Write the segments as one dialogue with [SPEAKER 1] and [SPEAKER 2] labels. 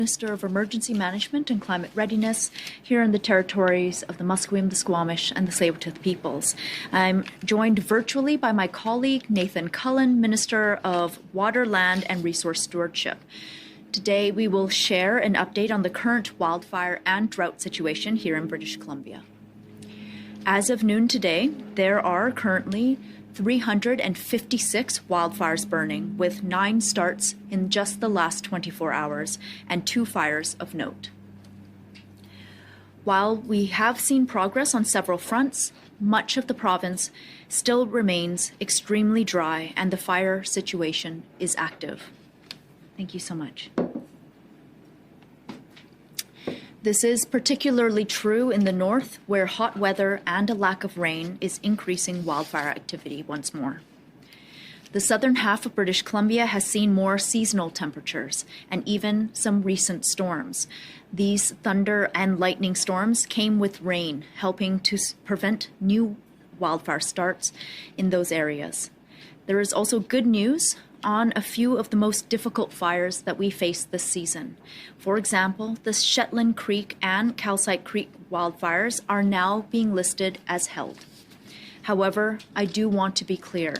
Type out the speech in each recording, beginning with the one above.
[SPEAKER 1] Minister of Emergency Management and Climate Readiness here in the territories of the Musqueam, the Squamish, and the Tsleil-Waututh peoples. I'm joined virtually by my colleague Nathan Cullen, Minister of Water, Land, and Resource Stewardship. Today we will share an update on the current wildfire and drought situation here in British Columbia. As of noon today, there are currently 356 wildfires burning, with 9 starts in just the last 24 hours and 2 fires of note. While we have seen progress on several fronts, much of the province still remains extremely dry and the fire situation is active. Thank you so much. This is particularly true in the north, where hot weather and a lack of rain is increasing wildfire activity once more. The southern half of British Columbia has seen more seasonal temperatures and even some recent storms. These thunder and lightning storms came with rain, helping to prevent new wildfire starts in those areas. There is also good news on a few of the most difficult fires that we faced this season. For example, the Shetland Creek and Calcite Creek wildfires are now being listed as held. However, I do want to be clear.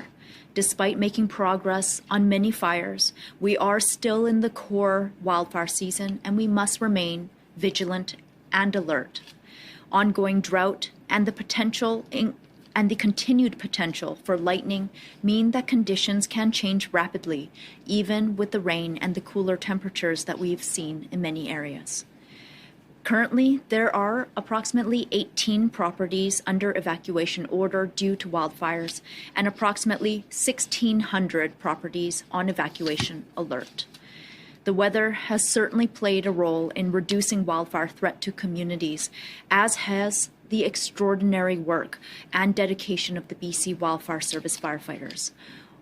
[SPEAKER 1] Despite making progress on many fires, we are still in the core wildfire season and we must remain vigilant and alert. Ongoing drought and the continued potential for lightning mean that conditions can change rapidly, even with the rain and the cooler temperatures that we've seen in many areas. Currently, there are approximately 18 properties under evacuation order due to wildfires and approximately 1,600 properties on evacuation alert. The weather has certainly played a role in reducing wildfire threat to communities, as has the extraordinary work and dedication of the BC Wildfire Service firefighters.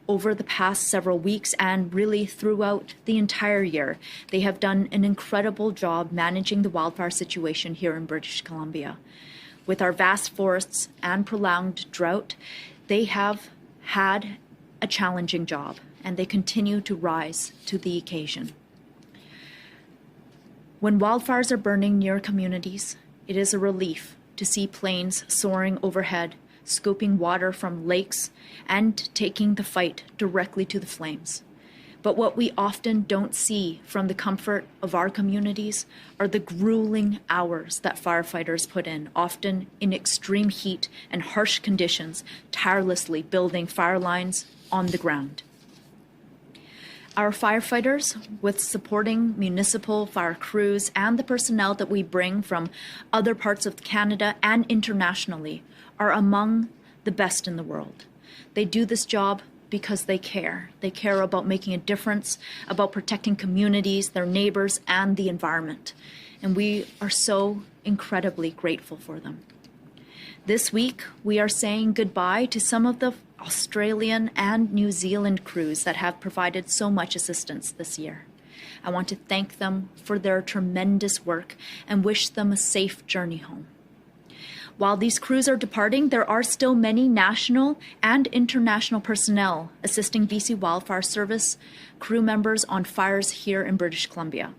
[SPEAKER 1] Over the past several weeks and really throughout the entire year, they have done an incredible job managing the wildfire situation here in British Columbia. With our vast forests and prolonged drought, they have had a challenging job and they continue to rise to the occasion. When wildfires are burning near communities, it is a relief to see planes soaring overhead, scooping water from lakes, and taking the fight directly to the flames. But what we often don't see from the comfort of our communities are the grueling hours that firefighters put in, often in extreme heat and harsh conditions, tirelessly building fire lines on the ground. Our firefighters, with supporting municipal fire crews and the personnel that we bring from other parts of Canada and internationally, are among the best in the world. They do this job because they care. They care about making a difference, about protecting communities, their neighbors, and the environment. And we are so incredibly grateful for them. This week, we are saying goodbye to some of the Australian and New Zealand crews that have provided so much assistance this year. I want to thank them for their tremendous work and wish them a safe journey home. While these crews are departing, there are still many national and international personnel assisting BC Wildfire Service crew members on fires here in British Columbia.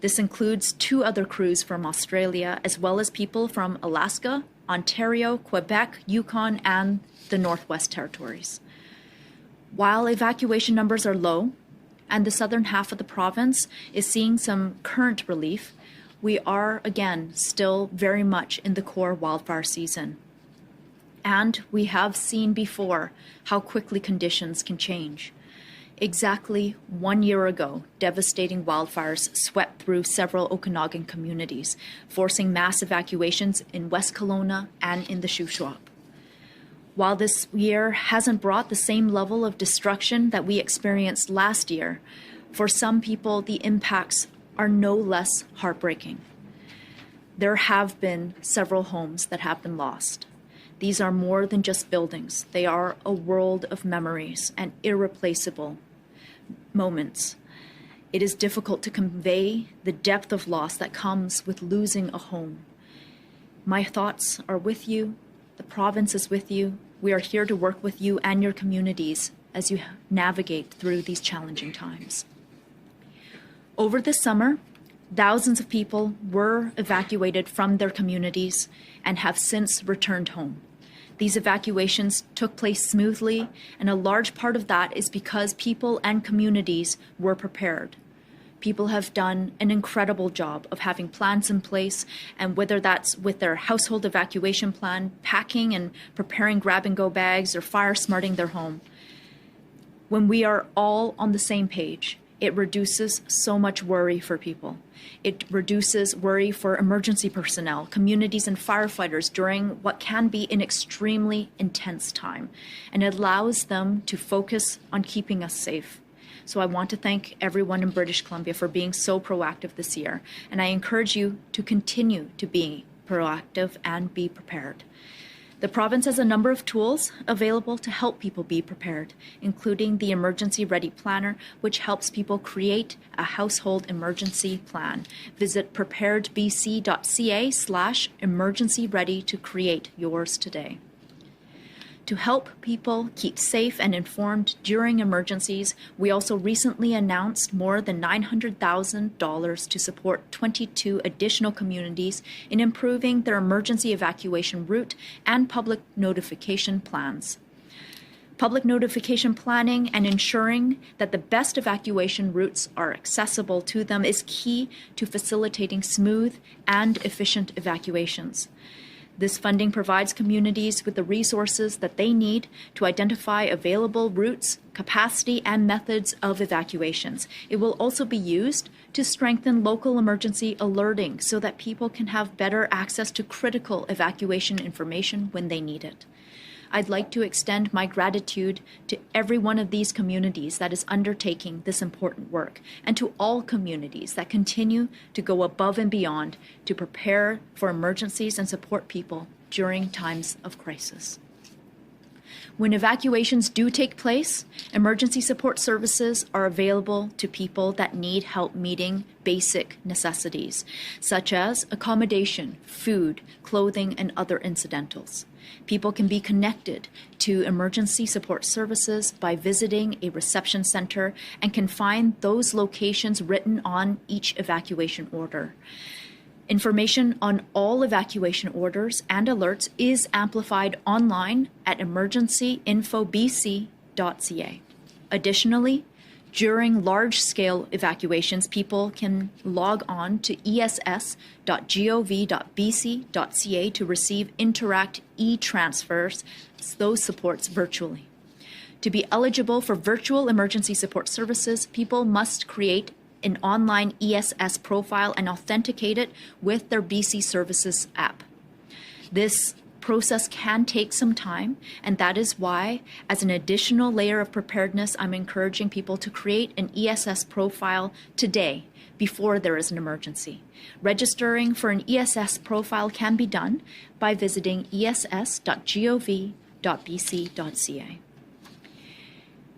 [SPEAKER 1] This includes 2 other crews from Australia, as well as people from Alaska, Ontario, Quebec, Yukon, and the Northwest Territories. While evacuation numbers are low and the southern half of the province is seeing some current relief, we are again still very much in the core wildfire season. And we have seen before how quickly conditions can change. Exactly 1 year ago, devastating wildfires swept through several Okanagan communities, forcing mass evacuations in West Kelowna and in the Shuswap. While this year hasn't brought the same level of destruction that we experienced last year, for some people the impacts are no less heartbreaking. There have been several homes that have been lost. These are more than just buildings. They are a world of memories and irreplaceable moments. It is difficult to convey the depth of loss that comes with losing a home. My thoughts are with you. The province is with you. We are here to work with you and your communities as you navigate through these challenging times. Over the summer, Thousands of people were evacuated from their communities and have since returned home. These evacuations took place smoothly, and a large part of that is because people and communities were prepared. People have done an incredible job of having plans in place, and whether that's with their household evacuation plan, packing and preparing grab-and-go bags, or fire-smarting their home. When we are all on the same page, it reduces so much worry for people. It reduces worry for emergency personnel, communities, and firefighters during what can be an extremely intense time, and it allows them to focus on keeping us safe. So I want to thank everyone in British Columbia for being so proactive this year, and I encourage you to continue to be proactive and be prepared. The province has a number of tools available to help people be prepared, including the Emergency Ready Planner, which helps people create a household emergency plan. Visit preparedbc.ca/emergency-ready to create yours today. To help people keep safe and informed during emergencies, we also recently announced more than $900,000 to support 22 additional communities in improving their emergency evacuation route and public notification plans. Public notification planning and ensuring that the best evacuation routes are accessible to them is key to facilitating smooth and efficient evacuations. This funding provides communities with the resources that they need to identify available routes, capacity, and methods of evacuations. It will also be used to strengthen local emergency alerting so that people can have better access to critical evacuation information when they need it. I'd like to extend my gratitude to every one of these communities that is undertaking this important work, and to all communities that continue to go above and beyond to prepare for emergencies and support people during times of crisis. When evacuations do take place, emergency support services are available to people that need help meeting basic necessities, such as accommodation, food, clothing, and other incidentals. People can be connected to emergency support services by visiting a reception center and can find those locations written on each evacuation order. Information on all evacuation orders and alerts is amplified online at emergencyinfobc.ca. Additionally, during large-scale evacuations, people can log on to ess.gov.bc.ca to receive Interact e-transfers, those supports virtually. To be eligible for virtual emergency support services, people must create an online ESS profile and authenticate it with their BC Services app. This process can take some time, and that is why, as an additional layer of preparedness, I'm encouraging people to create an ESS profile today before there is an emergency. Registering for an ESS profile can be done by visiting ess.gov.bc.ca.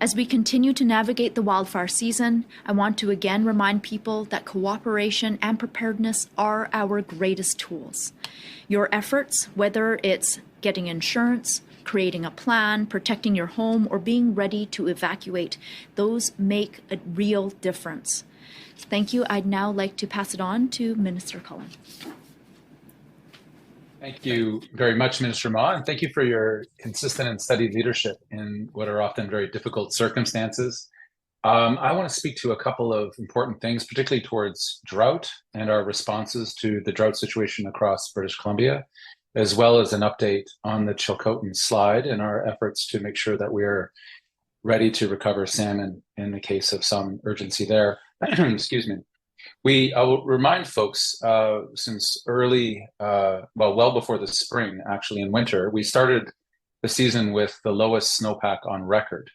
[SPEAKER 1] As we continue to navigate the wildfire season, I want to again remind people that cooperation and preparedness are our greatest tools. Your efforts, whether it's getting insurance, creating a plan, protecting your home, or being ready to evacuate, those make a real difference. Thank you. I'd now like to pass it on to Minister Cullen.
[SPEAKER 2] Thank you very much, Minister Ma, and thank you for your consistent and steady leadership in what are often very difficult circumstances. I want to speak to a couple of important things, particularly towards drought and our responses to the drought situation across British Columbia, as well as an update on the Chilcotin slide and our efforts to make sure that we're ready to recover salmon in the case of some urgency there. Excuse me. I will remind folks, since early, well before the spring, actually in winter, we started the season with the lowest snowpack on record.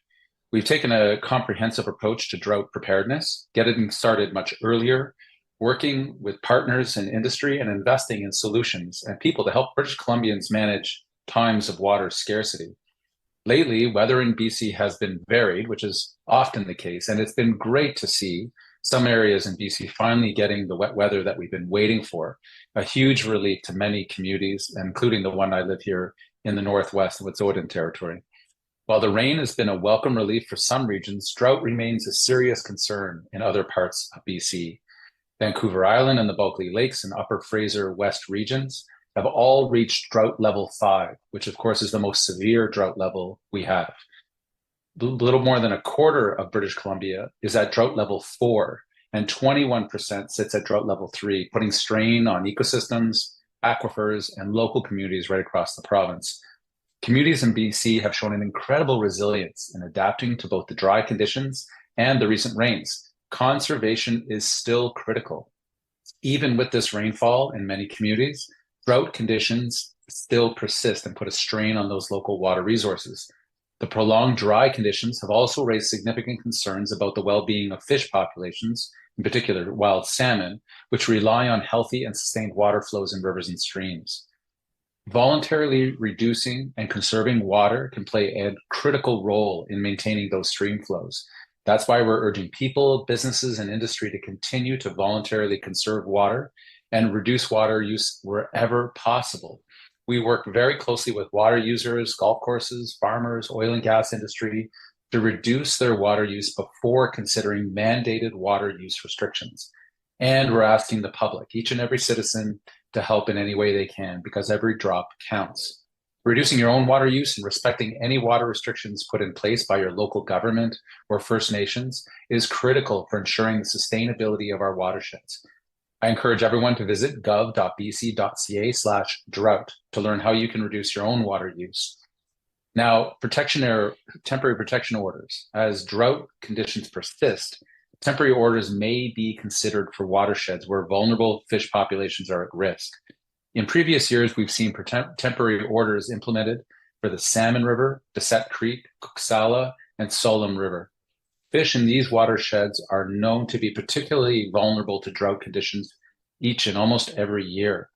[SPEAKER 2] We've taken a comprehensive approach to drought preparedness, getting started much earlier, working with partners in industry and investing in solutions and people to help British Columbians manage times of water scarcity. Lately, weather in BC has been varied, which is often the case, and it's been great to see some areas in BC finally getting the wet weather that we've been waiting for, a huge relief to many communities, including the one I live here in the Northwest Wet'suwet'en territory. While the rain has been a welcome relief for some regions, drought remains a serious concern in other parts of BC. Vancouver Island and the Bulkley Lakes and Upper Fraser West regions have all reached drought level 5, which of course is the most severe drought level we have. A little more than a quarter of British Columbia is at drought level 4, and 21% sits at drought level 3, putting strain on ecosystems, aquifers, and local communities right across the province. Communities in BC have shown an incredible resilience in adapting to both the dry conditions and the recent rains. Conservation is still critical. Even with this rainfall in many communities, drought conditions still persist and put a strain on those local water resources. The prolonged dry conditions have also raised significant concerns about the well-being of fish populations, in particular wild salmon, which rely on healthy and sustained water flows in rivers and streams. Voluntarily reducing and conserving water can play a critical role in maintaining those stream flows. That's why we're urging people, businesses, and industry to continue to voluntarily conserve water and reduce water use wherever possible. We work very closely with water users, golf courses, farmers, oil and gas industry to reduce their water use before considering mandated water use restrictions. And we're asking the public, each and every citizen, to help in any way they can, because every drop counts. Reducing your own water use and respecting any water restrictions put in place by your local government or First Nations is critical for ensuring the sustainability of our watersheds. I encourage everyone to visit gov.bc.ca/drought to learn how you can reduce your own water use. Now, temporary protection orders. As drought conditions persist, temporary orders may be considered for watersheds where vulnerable fish populations are at risk. In previous years, we've seen temporary orders implemented for the Salmon River, Bessette Creek, Cooksalla, and Solom River. Fish in these watersheds are known to be particularly vulnerable to drought conditions each and almost every year.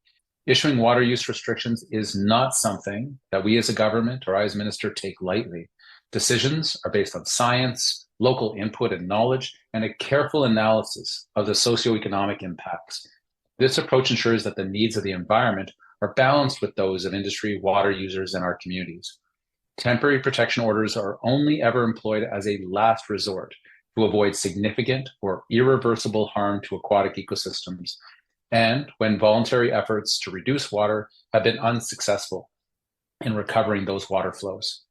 [SPEAKER 2] Issuing water use restrictions is not something that we as a government or I as minister take lightly. Decisions are based on science, local input and knowledge, and a careful analysis of the socioeconomic impacts. This approach ensures that the needs of the environment are balanced with those of industry, water users, and our communities. Temporary protection orders are only ever employed as a last resort to avoid significant or irreversible harm to aquatic ecosystems, and when voluntary efforts to reduce water have been unsuccessful in recovering those water flows.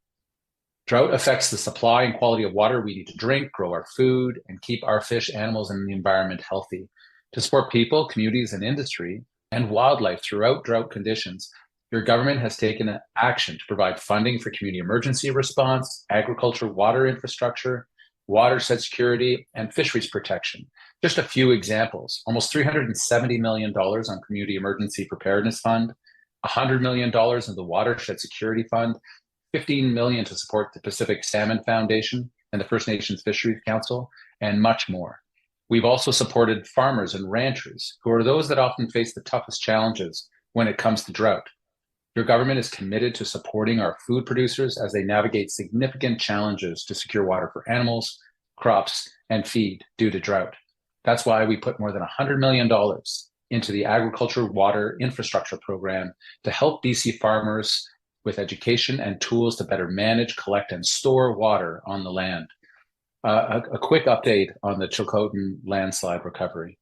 [SPEAKER 2] Drought affects the supply and quality of water we need to drink, grow our food, and keep our fish, animals, and the environment healthy. To support people, communities, and industry, and wildlife throughout drought conditions, your government has taken action to provide funding for community emergency response, agriculture, water infrastructure, watershed security, and fisheries protection. Just a few examples: almost $370 million on Community Emergency Preparedness Fund, $100 million in the Watershed Security Fund, $15 million to support the Pacific Salmon Foundation and the First Nations Fisheries Council, and much more. We've also supported farmers and ranchers, who are those that often face the toughest challenges when it comes to drought. Your government is committed to supporting our food producers as they navigate significant challenges to secure water for animals, crops, and feed due to drought. That's why we put more than $100 million into the Agriculture Water Infrastructure Program to help BC farmers with education and tools to better manage, collect, and store water on the land. A quick update on the Chilcotin landslide recovery.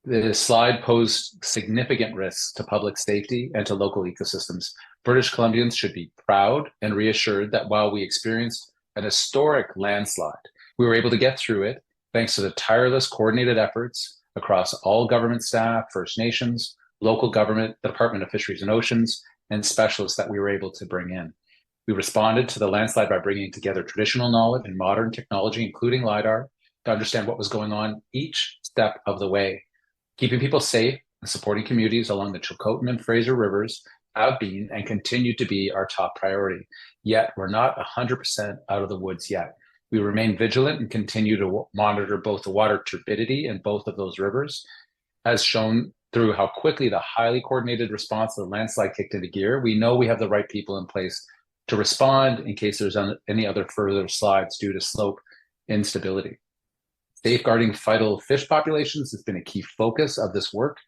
[SPEAKER 2] The slide posed significant risks to public safety and to local ecosystems. British Columbians should be proud and reassured that while we experienced an historic landslide, we were able to get through it thanks to the tireless coordinated efforts across all government staff, First Nations, local government, the Department of Fisheries and Oceans, and specialists that we were able to bring in. We responded to the landslide by bringing together traditional knowledge and modern technology, including LiDAR, to understand what was going on each step of the way. Keeping people safe and supporting communities along the Chilcotin and Fraser rivers have been and continue to be our top priority. Yet we're not 100% out of the woods yet. We remain vigilant and continue to monitor both the water turbidity in both of those rivers, as shown through how quickly the highly coordinated response to the landslide kicked into gear. We know we have the right people in place to respond in case there's any other further slides due to slope instability. Safeguarding vital fish populations has been a key focus of this work.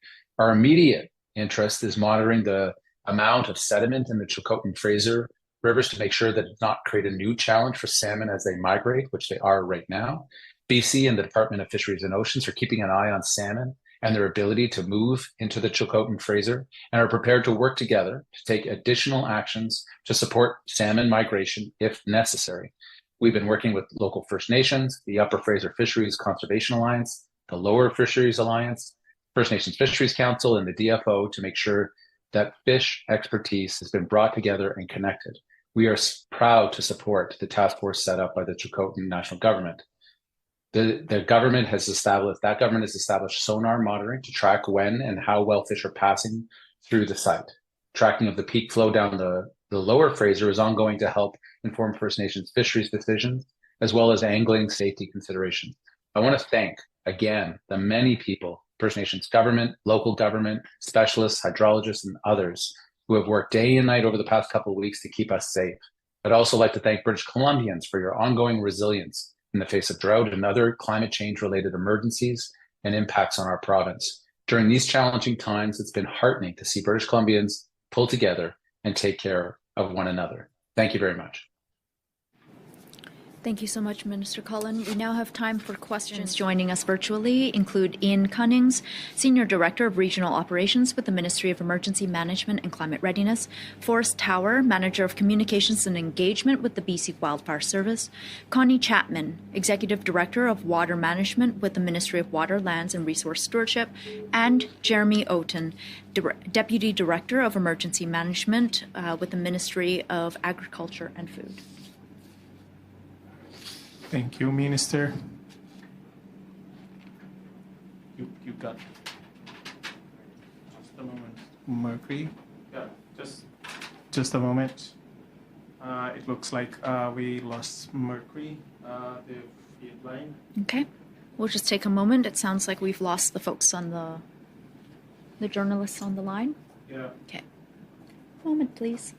[SPEAKER 2] Our immediate interest is monitoring the amount of sediment in the Chilcotin Fraser rivers to make sure that it does not create a new challenge for salmon as they migrate, which they are right now. BC and the Department of Fisheries and Oceans are keeping an eye on salmon and their ability to move into the Chilcotin Fraser and are prepared to work together to take additional actions to support salmon migration if necessary. We've been working with local First Nations, the Upper Fraser Fisheries Conservation Alliance, the Lower Fisheries Alliance, First Nations Fisheries Council, and the DFO to make sure that fish expertise has been brought together and connected. We are proud to support the task force set up by the Chilcotin National Government. The government has established sonar monitoring to track when and how well fish are passing through the site. Tracking of the peak flow down the lower Fraser is ongoing to help inform First Nations fisheries decisions, as well as angling safety considerations. I want to thank, again, the many people, First Nations government, local government, specialists, hydrologists, and others who have worked day and night over the past couple of weeks to keep us safe. I'd also like to thank British Columbians for your ongoing resilience in the face of drought and other climate change-related emergencies and impacts on our province. During these challenging times, it's been heartening to see British Columbians pull together and take care of one another. Thank you very much.
[SPEAKER 1] Thank you so much, Minister Cullen. We now have time for questions. Joining us virtually include Ian Cunnings, Senior Director of Regional Operations with the Ministry of Emergency Management and Climate Readiness, Forrest Tower, Manager of Communications and Engagement with the BC Wildfire Service, Connie Chapman, Executive Director of Water Management with the Ministry of Water, Lands and Resource Stewardship, and Jeremy Oaten, Deputy Director of Emergency Management with the Ministry of Agriculture and Food.
[SPEAKER 3] Thank you, Minister. You got just a moment. Mercury? Yeah, just a moment. It looks like we lost Mercury, the feed line.
[SPEAKER 1] Okay. We'll just take a moment. It sounds like we've lost the folks on the journalists on the line.
[SPEAKER 3] Yeah.
[SPEAKER 1] Okay. Moment, please.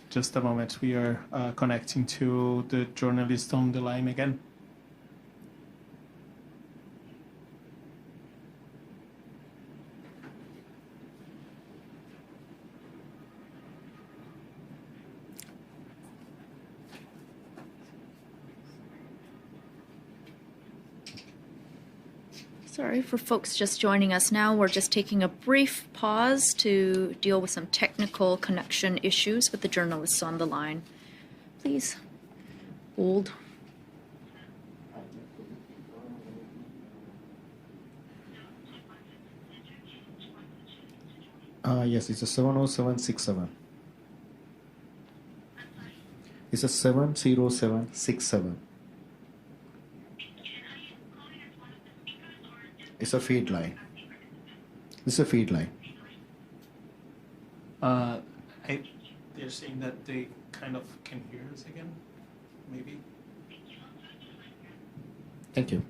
[SPEAKER 3] Just a moment. We are connecting to the journalist on the line again.
[SPEAKER 1] Sorry for folks just joining us now. We're just taking a brief pause to deal with some technical connection issues with the journalists on the line. Please hold.
[SPEAKER 4] Yes, it's a 70767. It's a 70767. It's a feed line. It's a feed line.
[SPEAKER 3] They're saying that they kind of can hear us again, maybe.
[SPEAKER 4] Thank you.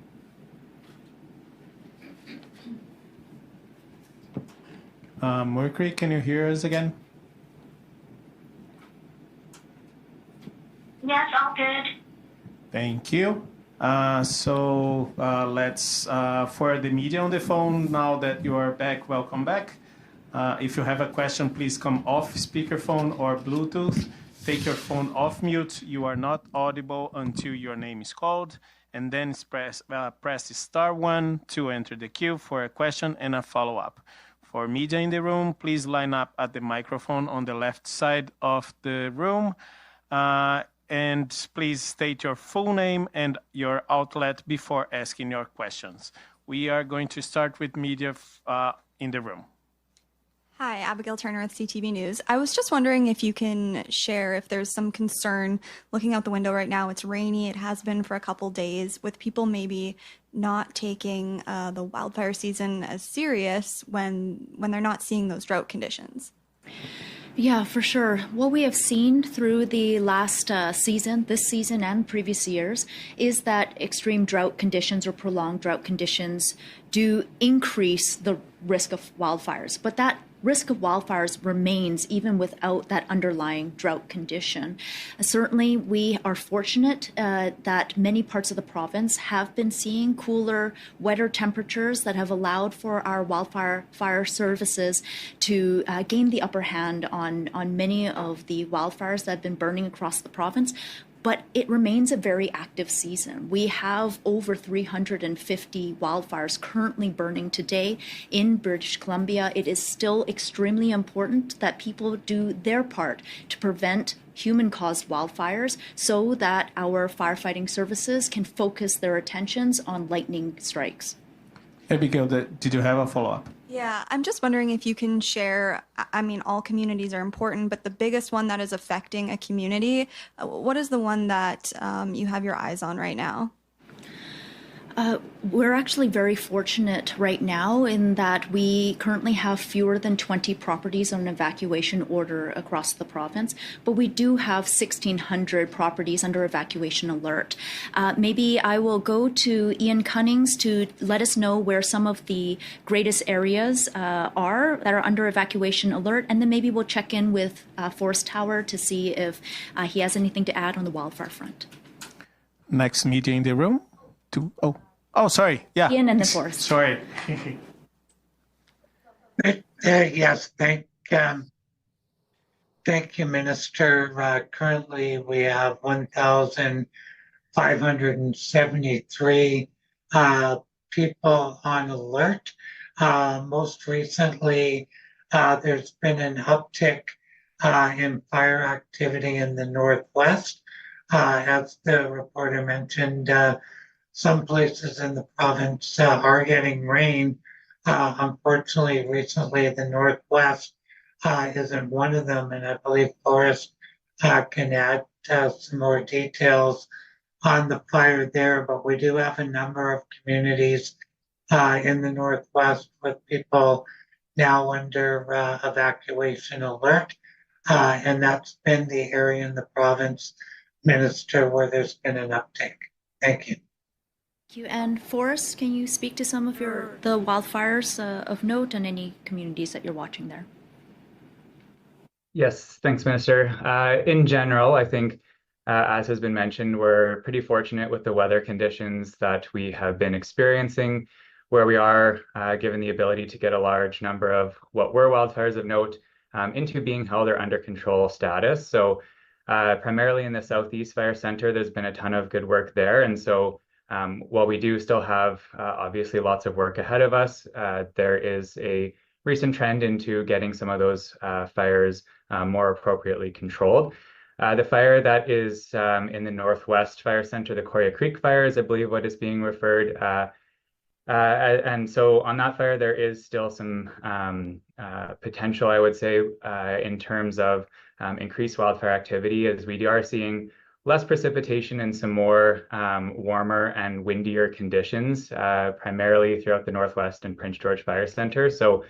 [SPEAKER 3] Mercury, can you hear us again?
[SPEAKER 5] Yes, all good.
[SPEAKER 3] Thank you. Let's, for the media on the phone, now that you are back, welcome back. If you have a question, please come off speakerphone or Bluetooth. Take your phone off mute. You are not audible until your name is called. And then press *1 to enter the queue for a question and a follow-up. For media in the room, please line up at the microphone on the left side of the room. And please state your full name and your outlet before asking your questions. We are going to start with media in the room.
[SPEAKER 6] Hi, Abigail Turner with CTV News. I was just wondering if you can share if there's some concern looking out the window right now. It's rainy. It has been for a couple days, with people maybe not taking the wildfire season as serious when they're not seeing those drought conditions.
[SPEAKER 1] Yeah, for sure. What we have seen through the last season, this season and previous years, is that extreme drought conditions or prolonged drought conditions do increase the risk of wildfires. But that risk of wildfires remains even without that underlying drought condition. Certainly, we are fortunate that many parts of the province have been seeing cooler, wetter temperatures that have allowed for our fire services to gain the upper hand on many of the wildfires that have been burning across the province. But it remains a very active season. We have over 350 wildfires currently burning today in British Columbia. It is still extremely important that people do their part to prevent human-caused wildfires so that our firefighting services can focus their attentions on lightning strikes.
[SPEAKER 3] Abigail, did you have a follow-up?
[SPEAKER 6] Yeah, I'm just wondering if you can share, I mean, all communities are important, but the biggest one that is affecting a community, what is the one that you have your eyes on right now?
[SPEAKER 1] We're actually very fortunate right now in that we currently have fewer than 20 properties on an evacuation order across the province, but we do have 1,600 properties under evacuation alert. Maybe I will go to Ian Cunnings to let us know where some of the greatest areas are that are under evacuation alert, and then maybe we'll check in with Forest Tower to see if he has anything to add on the wildfire front.
[SPEAKER 3] Next media in the room? Oh, sorry. Yeah.
[SPEAKER 1] Ian and the Forest.
[SPEAKER 3] Sorry.
[SPEAKER 5] Yes, thank you, Minister. Currently, we have 1,573 people on alert. Most recently, there's been an uptick in fire activity in the Northwest. As the reporter mentioned, some places in the province are getting rain. Unfortunately, recently the Northwest isn't one of them, and I believe Forrest can add some more details on the fire there. But we do have a number of communities in the Northwest with people now under evacuation alert, and that's been the area in the province, Minister, where there's been an uptick. Thank you.
[SPEAKER 1] Thank you. And Forrest, can you speak to some of the wildfires of note and any communities that you're watching there?
[SPEAKER 7] Yes, thanks, Minister. In general, I think, as has been mentioned, we're pretty fortunate with the weather conditions that we have been experiencing, where we are given the ability to get a large number of what were wildfires of note into being held or under control status. So primarily in the Southeast Fire Center, there's been a ton of good work there. And so while we do still have obviously lots of work ahead of us, there is a recent trend into getting some of those fires more appropriately controlled. The fire that is in the Northwest Fire Center, the Coria Creek fire, is I believe what is being referred. And so on that fire, there is still some potential, I would say, in terms of increased wildfire activity, as we are seeing less precipitation and some more warmer and windier conditions, primarily throughout the Northwest and Prince George Fire Center. So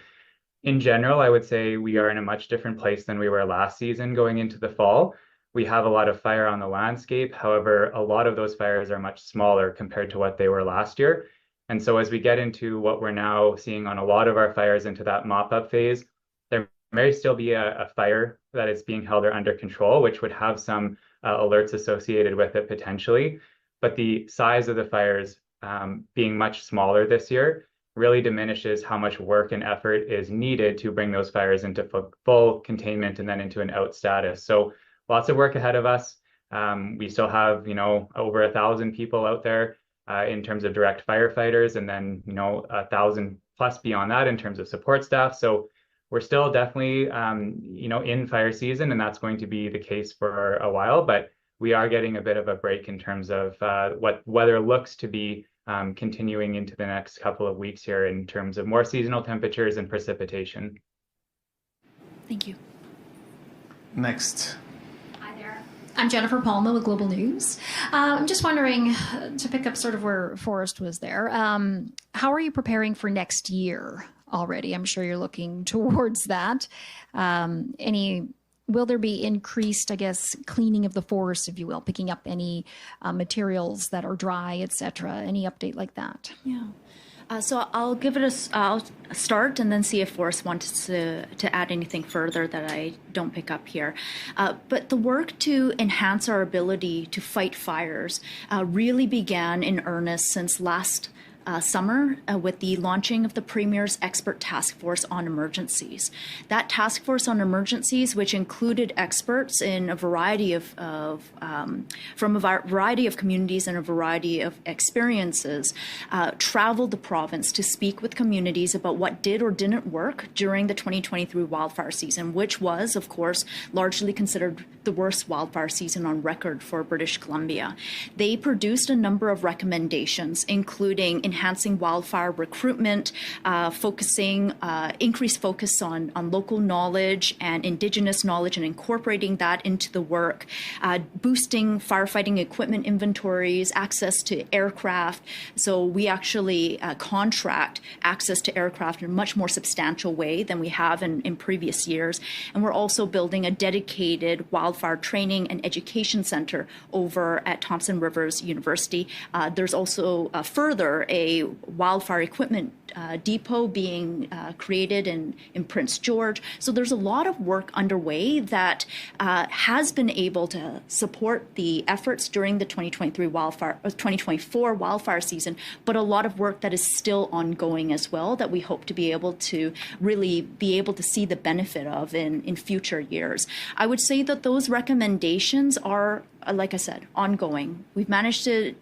[SPEAKER 7] in general, I would say we are in a much different place than we were last season going into the fall. We have a lot of fire on the landscape. However, a lot of those fires are much smaller compared to what they were last year. And so as we get into what we're now seeing on a lot of our fires into that mop-up phase, there may still be a fire that is being held or under control, which would have some alerts associated with it potentially. But the size of the fires being much smaller this year really diminishes how much work and effort is needed to bring those fires into full containment and then into an out status. So lots of work ahead of us. We still have, over 1,000 people out there in terms of direct firefighters, and then, 1,000 plus beyond that in terms of support staff. So we're still definitely, in fire season, and that's going to be the case for a while, but we are getting a bit of a break in terms of what weather looks to be continuing into the next couple of weeks here in terms of more seasonal temperatures and precipitation.
[SPEAKER 1] Thank you.
[SPEAKER 3] Next.
[SPEAKER 8] Hi there. I'm Jennifer Palma with Global News. I'm just wondering, to pick up sort of where Forrest was there, how are you preparing for next year already? I'm sure you're looking towards that. Will there be increased, I guess, cleaning of the forest, if you will, picking up any materials that are dry, etc.? Any update like that?
[SPEAKER 1] Yeah. So I'll I'll start and then see if Forrest wants to add anything further that I don't pick up here. But the work to enhance our ability to fight fires really began in earnest since last summer with the launching of the Premier's Expert Task Force on Emergencies. That task force on emergencies, which included experts in a variety of from a variety of communities and a variety of experiences, traveled the province to speak with communities about what did or didn't work during the 2023 wildfire season, which was, of course, largely considered the worst wildfire season on record for British Columbia. They produced a number of recommendations, including enhancing wildfire recruitment, increased focus on local knowledge and Indigenous knowledge and incorporating that into the work, boosting firefighting equipment inventories, access to aircraft. So we actually contract access to aircraft in a much more substantial way than we have in previous years. And we're also building a dedicated wildfire training and education center over at Thompson Rivers University. There's also further a wildfire equipment depot being created in Prince George. So there's a lot of work underway that has been able to support the efforts during the 2024 wildfire season, but a lot of work that is still ongoing as well that we hope to be able to really be able to see the benefit of in future years. I would say that those recommendations are, like I said, ongoing. We've managed to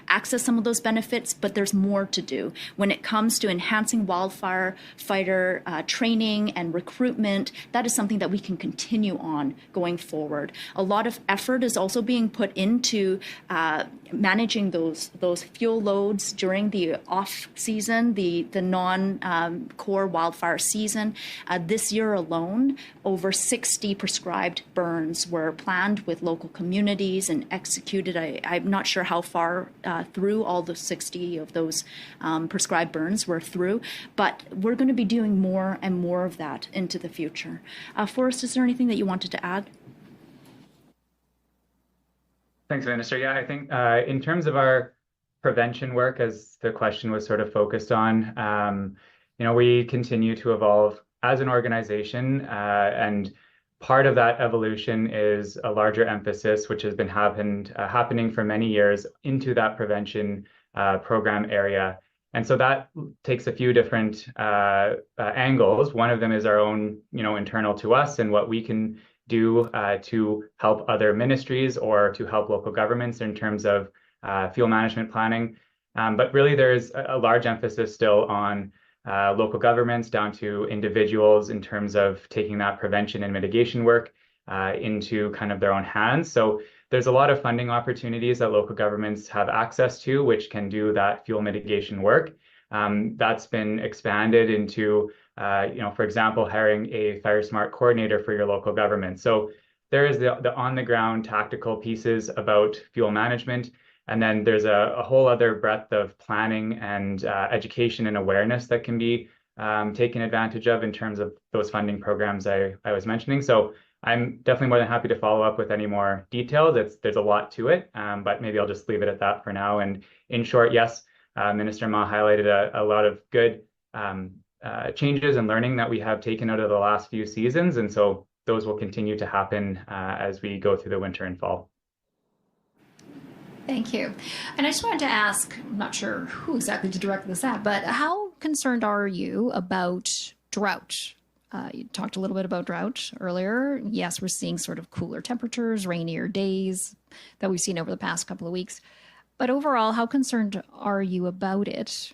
[SPEAKER 1] access some of those benefits, but there's more to do. When it comes to enhancing wildfire fighter training and recruitment, that is something that we can continue on going forward. A lot of effort is also being put into managing those fuel loads during the off season, the non-core wildfire season. This year alone, over 60 prescribed burns were planned with local communities and executed. I'm not sure how far through all the 60 of those prescribed burns were through, but we're going to be doing more and more of that into the future. Forrest, is there anything that you wanted to add?
[SPEAKER 7] Thanks, Minister. Yeah, I think in terms of our prevention work, as the question was sort of focused on, we continue to evolve as an organization, and part of that evolution is a larger emphasis, which has been happening for many years, into that prevention program area. And so that takes a few different angles. One of them is our own, internal to us and what we can do to help other ministries or to help local governments in terms of fuel management planning. But really, there's a large emphasis still on local governments down to individuals in terms of taking that prevention and mitigation work into kind of their own hands. So there's a lot of funding opportunities that local governments have access to, which can do that fuel mitigation work. That's been expanded into, for example, hiring a Fire Smart coordinator for your local government. So there is the on-the-ground tactical pieces about fuel management. And then there's a whole other breadth of planning and education and awareness that can be taken advantage of in terms of those funding programs I was mentioning. So I'm definitely more than happy to follow up with any more details. There's a lot to it, but maybe I'll just leave it at that for now. And in short, yes, Minister Ma highlighted a lot of good changes and learning that we have taken out of the last few seasons. And so those will continue to happen as we go through the winter and fall.
[SPEAKER 8] Thank you. And I just wanted to ask, I'm not sure who exactly to direct this at, but how concerned are you about drought? You talked a little bit about drought earlier. Yes, we're seeing sort of cooler temperatures, rainier days that we've seen over the past couple of weeks. But overall, how concerned are you about it?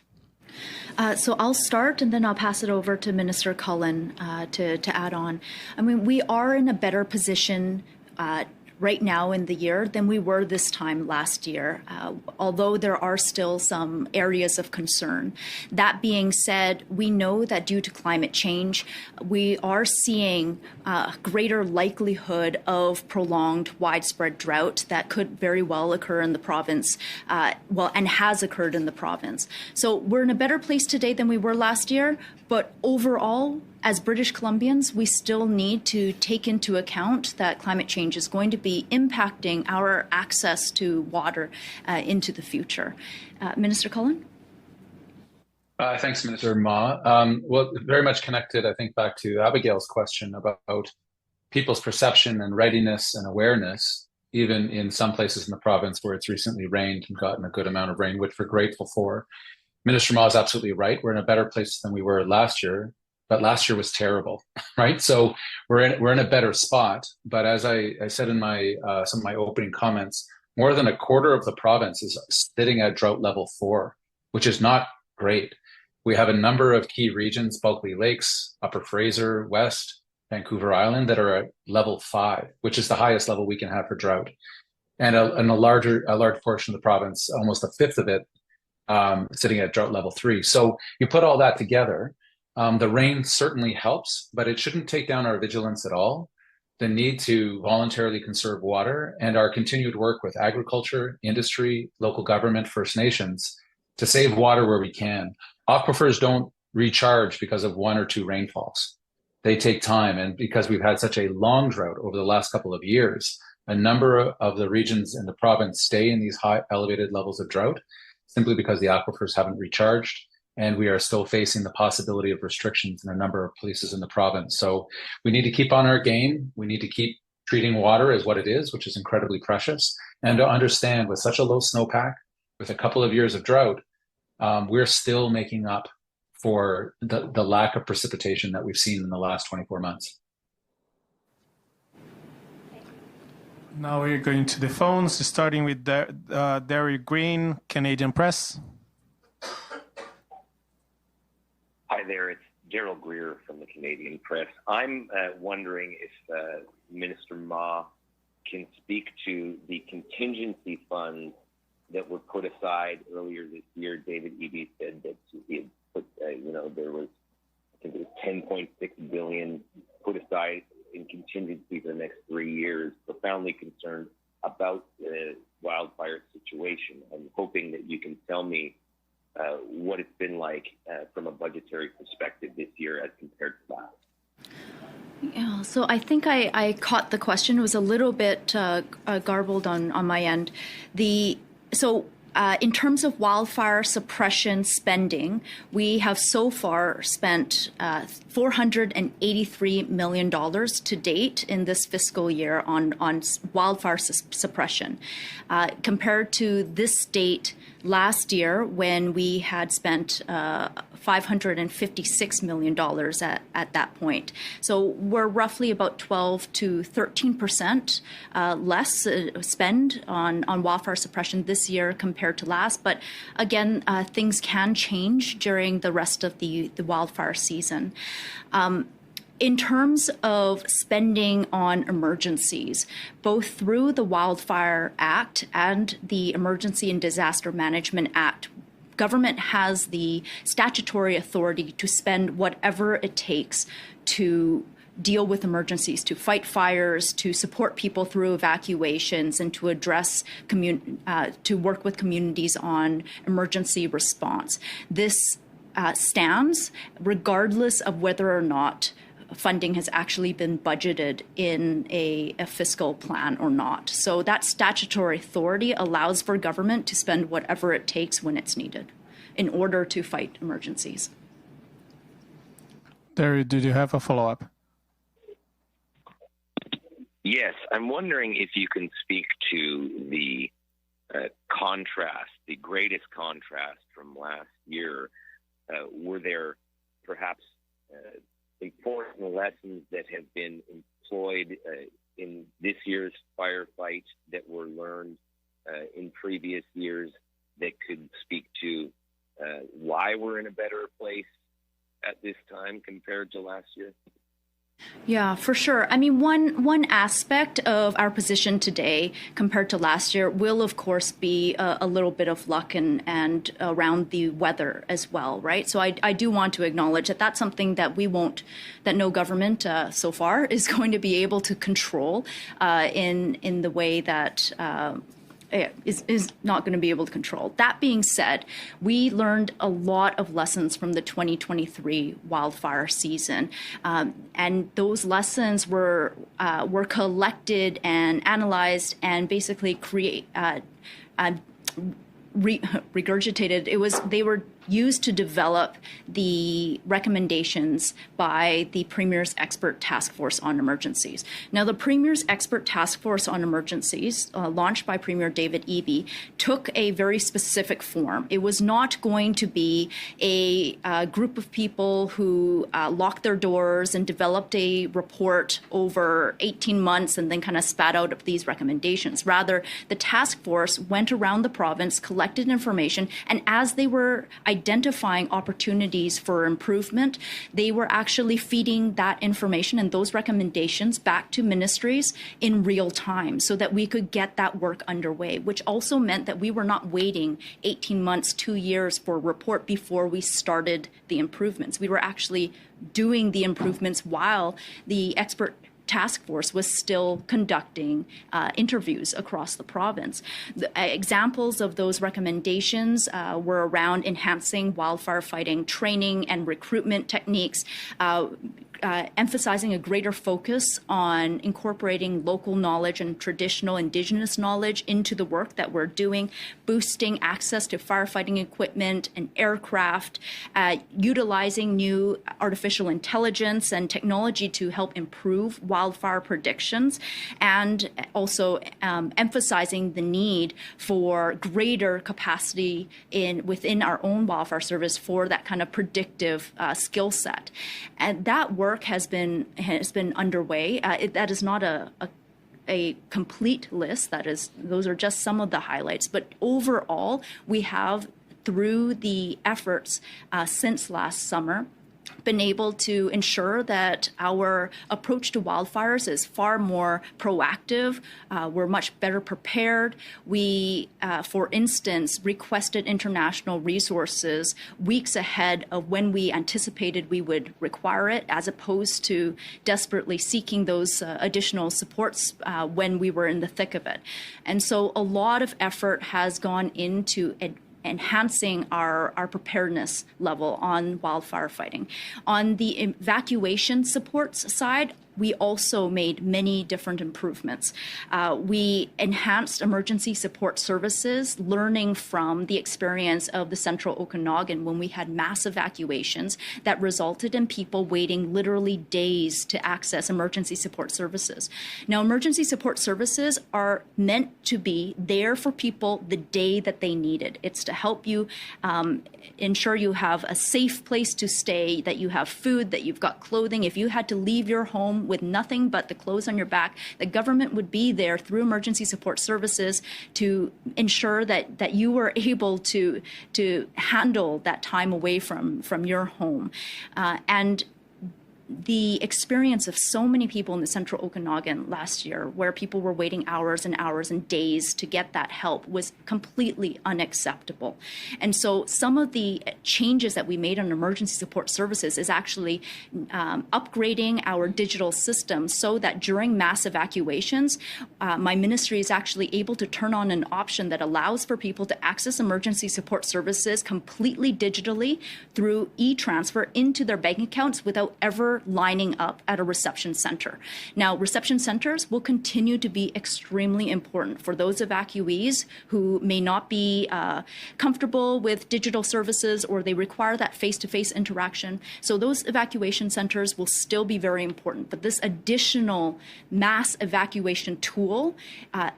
[SPEAKER 1] So I'll start and then I'll pass it over to Minister Cullen to add on. I mean, we are in a better position right now in the year than we were this time last year, although there are still some areas of concern. That being said, we know that due to climate change, we are seeing a greater likelihood of prolonged widespread drought that could very well occur in the province, and has occurred in the province. So we're in a better place today than we were last year, but overall, as British Columbians, we still need to take into account that climate change is going to be impacting our access to water into the future. Minister Cullen?
[SPEAKER 2] Thanks, Minister Ma. Well, very much connected, I think, back to Abigail's question about people's perception and readiness and awareness, even in some places in the province where it's recently rained and gotten a good amount of rain, which we're grateful for. Minister Ma is absolutely right. We're in a better place than we were last year, but last year was terrible, right? So we're in a better spot. But as I said in my some of my opening comments, more than a quarter of the province is sitting at drought level 4, which is not great. We have a number of key regions, Bulkley Lakes, Upper Fraser, West, Vancouver Island, that are at level 5, which is the highest level we can have for drought. And a large portion of the province, almost a fifth of it, sitting at drought level 3. So you put all that together, the rain certainly helps, but it shouldn't take down our vigilance at all. The need to voluntarily conserve water and our continued work with agriculture, industry, local government, First Nations to save water where we can. Aquifers don't recharge because of 1 or 2 rainfalls. They take time. And because we've had such a long drought over the last couple of years, a number of the regions in the province stay in these high elevated levels of drought simply because the aquifers haven't recharged. And we are still facing the possibility of restrictions in a number of places in the province. So we need to keep on our game. We need to keep treating water as what it is, which is incredibly precious. And to understand with such a low snowpack, with a couple of years of drought, we're still making up for the lack of precipitation that we've seen in the last 24 months.
[SPEAKER 3] Now we're going to the phones, starting with Derry Green, Canadian Press.
[SPEAKER 9] Hi there, it's Gerald Greer from the Canadian Press. I'm wondering if Minister Ma can speak to the contingency funds that were put aside earlier this year. David Eby said that he had put, there was, I think it was $10.6 billion put aside in contingency for the next 3 years, profoundly concerned about the wildfire situation. I'm hoping that you can tell me what it's been like from a budgetary perspective this year as compared to last.
[SPEAKER 1] Yeah, so I think I caught the question. It was a little bit garbled on my end. In terms of wildfire suppression spending, we have so far spent $483 million to date in this fiscal year on wildfire suppression, compared to this date last year when we had spent $556 million at that point. So we're roughly about 12 to 13% less spend on wildfire suppression this year compared to last. But again, things can change during the rest of the wildfire season. In terms of spending on emergencies, both through the Wildfire Act and the Emergency and Disaster Management Act, government has the statutory authority to spend whatever it takes to deal with emergencies, to fight fires, to support people through evacuations, and to address to work with communities on emergency response. This stands regardless of whether or not funding has actually been budgeted in a fiscal plan or not. So that statutory authority allows for government to spend whatever it takes when it's needed in order to fight emergencies.
[SPEAKER 3] Derry, did you have a follow-up?
[SPEAKER 9] Yes, I'm wondering if you can speak to the contrast, the greatest contrast from last year. Were there perhaps important lessons that have been employed in this year's firefight that were learned in previous years that could speak to why we're in a better place at this time compared to last year?
[SPEAKER 1] Yeah, for sure. I mean, one aspect of our position today compared to last year will, of course, be a little bit of luck and around the weather as well, right? So I do want to acknowledge that that's something that that no government so far is going to be able to control in the way that is not going to be able to control. That being said, we learned a lot of lessons from the 2023 wildfire season, and those lessons were collected and analyzed and basically regurgitated. They were used to develop the recommendations by the Premier's Expert Task Force on Emergencies. Now, the Premier's Expert Task Force on Emergencies, launched by Premier David Eby, took a very specific form. It was not going to be a group of people who locked their doors and developed a report over 18 months and then kind of spat out these recommendations. Rather, the task force went around the province, collected information, and as they were identifying opportunities for improvement, they were actually feeding that information and those recommendations back to ministries in real time so that we could get that work underway, which also meant that we were not waiting 18 months, 2 years for a report before we started the improvements. We were actually doing the improvements while the expert task force was still conducting interviews across the province. The examples of those recommendations were around enhancing wildfire fighting training and recruitment techniques, emphasizing a greater focus on incorporating local knowledge and traditional Indigenous knowledge into the work that we're doing, boosting access to firefighting equipment and aircraft, utilizing new artificial intelligence and technology to help improve wildfire predictions, and also emphasizing the need for greater capacity within our own wildfire service for that kind of predictive skill set. And that work has been underway. That is not a complete list. Those are just some of the highlights. But overall, we have, through the efforts since last summer, been able to ensure that our approach to wildfires is far more proactive. We're much better prepared. We, for instance, requested international resources weeks ahead of when we anticipated we would require it, as opposed to desperately seeking those additional supports when we were in the thick of it. And so a lot of effort has gone into enhancing our preparedness level on wildfire fighting. On the evacuation supports side, we also made many different improvements. We enhanced emergency support services, learning from the experience of the Central Okanagan when we had mass evacuations that resulted in people waiting literally days to access emergency support services. Now, emergency support services are meant to be there for people the day that they need it. It's to help you ensure you have a safe place to stay, that you have food, that you've got clothing. If you had to leave your home with nothing but the clothes on your back, the government would be there through emergency support services to ensure that you were able to handle that time away from your home. And the experience of so many people in the Central Okanagan last year, where people were waiting hours and hours and days to get that help, was completely unacceptable. And so some of the changes that we made on emergency support services is actually upgrading our digital system so that during mass evacuations, my ministry is actually able to turn on an option that allows for people to access emergency support services completely digitally through e-transfer into their bank accounts without ever lining up at a reception center. Now, reception centers will continue to be extremely important for those evacuees who may not be comfortable with digital services or they require that face-to-face interaction. So those evacuation centers will still be very important. But this additional mass evacuation tool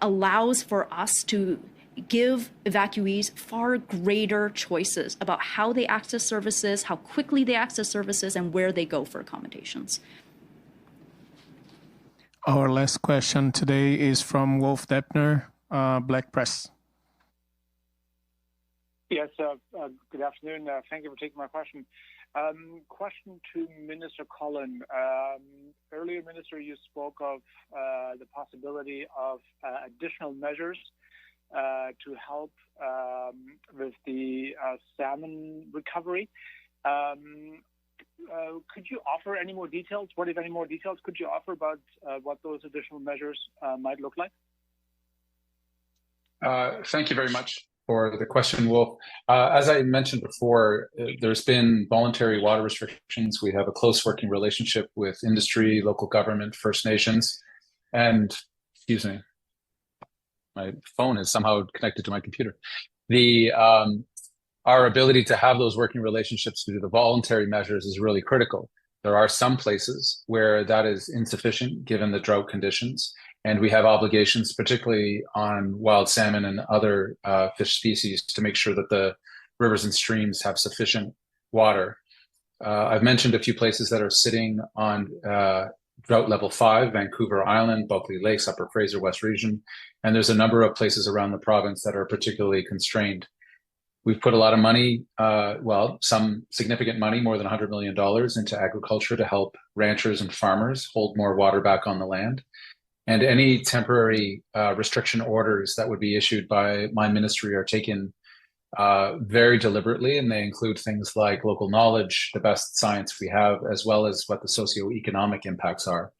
[SPEAKER 1] allows for us to give evacuees far greater choices about how they access services, how quickly they access services, and where they go for accommodations.
[SPEAKER 3] Our last question today is from Wolf Deppner, Black Press.
[SPEAKER 10] Yes, good afternoon. Thank you for taking my question. Question to Minister Cullen. Earlier, Minister, you spoke of the possibility of additional measures to help with the salmon recovery. Could you offer any more details? What, if any more details, could you offer about what those additional measures might look like?
[SPEAKER 2] Thank you very much for the question, Wolf. As I mentioned before, there's been voluntary water restrictions. We have a close working relationship with industry, local government, First Nations, and, excuse me, my phone is somehow connected to my computer. our ability to have those working relationships to do the voluntary measures is really critical. There are some places where that is insufficient given the drought conditions, and we have obligations, particularly on wild salmon and other fish species, to make sure that the rivers and streams have sufficient water. I've mentioned a few places that are sitting on drought level 5, Vancouver Island, Bulkley Lakes, Upper Fraser, West Region, and there's a number of places around the province that are particularly constrained. We've put a lot of money, some significant money, more than $100 million into agriculture to help ranchers and farmers hold more water back on the land. And any temporary restriction orders that would be issued by my ministry are taken very deliberately, and they include things like local knowledge, the best science we have, as well as what the socioeconomic impacts are.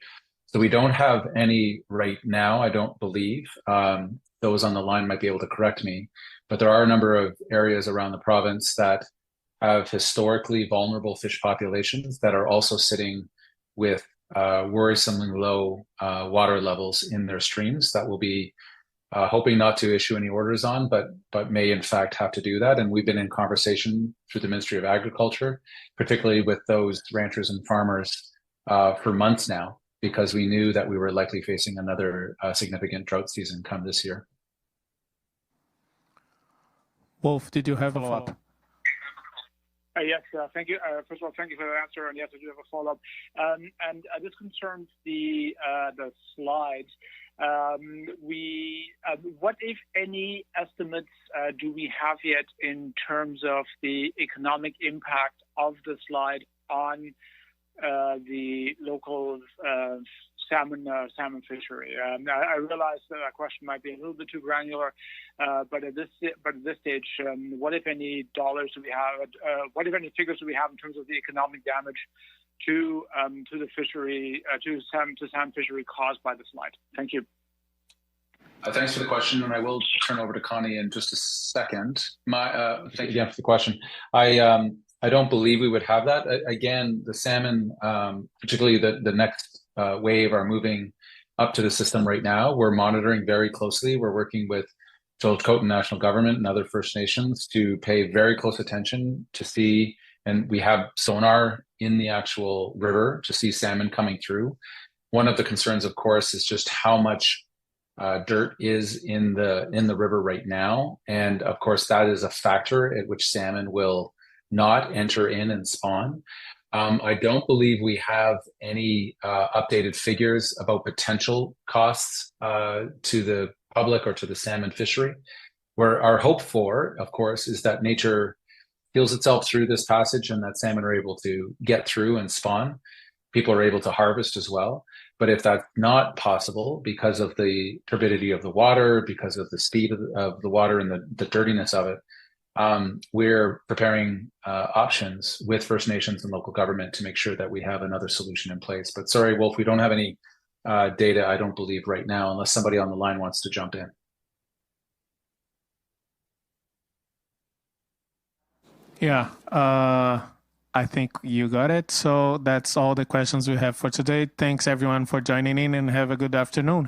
[SPEAKER 2] So we don't have any right now, I don't believe. Those on the line might be able to correct me, but there are a number of areas around the province that have historically vulnerable fish populations that are also sitting with worrisomely low water levels in their streams that will be hoping not to issue any orders on, but may in fact have to do that. And we've been in conversation through the Ministry of Agriculture, particularly with those ranchers and farmers for months now, because we knew that we were likely facing another significant drought season come this year.
[SPEAKER 3] Wolf, did you have a follow-up?
[SPEAKER 10] Yes, thank you. First of all, thank you for the answer. And yes, I do have a follow-up. And this concerns the slides. What, if any, estimates do we have yet in terms of the economic impact of the slide on the local salmon fishery? I realize that question might be a little bit too granular, but at this stage, what if any dollars do we have? What if any figures do we have in terms of the economic damage to the fishery, to salmon fishery caused by the slide? Thank you.
[SPEAKER 2] Thanks for the question, and I will turn over to Connie in just a second. Thank you again for the question. I don't believe we would have that. Again, the salmon, particularly the next wave, are moving up to the system right now. We're monitoring very closely. We're working with Chilcotin National Government and other First Nations to pay very close attention to see, and we have sonar in the actual river to see salmon coming through. One of the concerns, of course, is just how much dirt is in the river right now, and of course that is a factor at which salmon will not enter in and spawn. I don't believe we have any updated figures about potential costs to the public or to the salmon fishery. Where our hope for, of course, is that nature heals itself through this passage and that salmon are able to get through and spawn. People are able to harvest as well. But if that's not possible because of the turbidity of the water, because of the speed of the water and the dirtiness of it, we're preparing options with First Nations and local government to make sure that we have another solution in place. But sorry, Wolf, we don't have any data, I don't believe, right now, unless somebody on the line wants to jump in.
[SPEAKER 3] Yeah, I think you got it. So that's all the questions we have for today. Thanks everyone for joining in, and have a good afternoon.